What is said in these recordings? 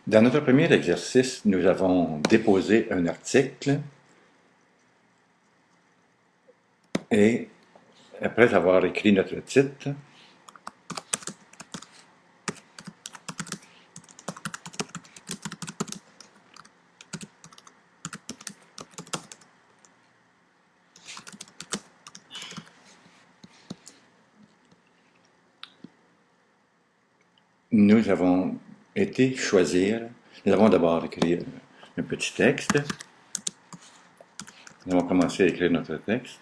Dans notre premier exercice, nous avons déposé un article et après avoir écrit notre titre, nous avons nous avons d'abord écrit un petit texte. Nous avons commencé à écrire notre texte.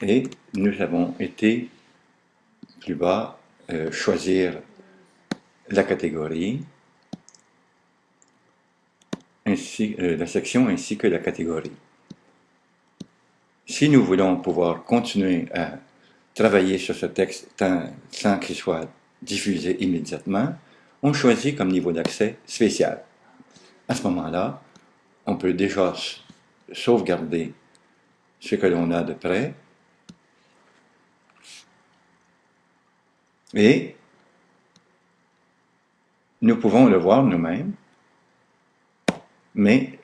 Et nous avons été plus bas choisir la catégorie, la section ainsi que la catégorie. Si nous voulons pouvoir continuer à travailler sur ce texte sans qu'il soit diffusé immédiatement, on choisit comme niveau d'accès spécial. À ce moment-là, on peut déjà sauvegarder ce que l'on a de près et nous pouvons le voir nous-mêmes, mais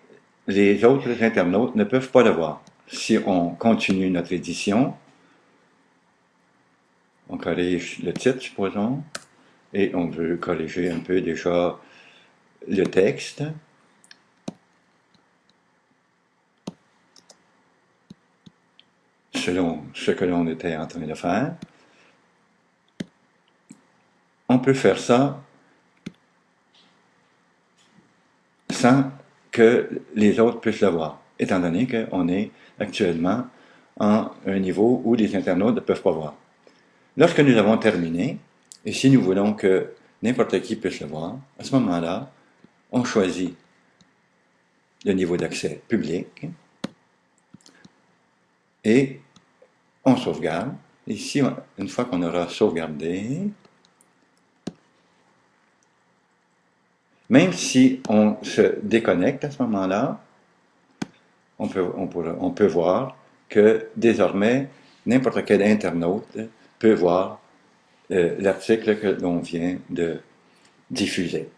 les autres internautes ne peuvent pas le voir. Si on continue notre édition, on corrige le titre, supposons, et on veut corriger un peu déjà le texte. Selon ce que l'on était en train de faire. On peut faire ça sans que les autres puissent le voir, étant donné qu'on est actuellement à un niveau où les internautes ne peuvent pas voir. Lorsque nous avons terminé, et si nous voulons que n'importe qui puisse le voir, à ce moment-là, on choisit le niveau d'accès public et on sauvegarde. Ici, une fois qu'on aura sauvegardé, même si on se déconnecte à ce moment-là, on peut voir que désormais, n'importe quel internaute peut voir l'article que l'on vient de diffuser.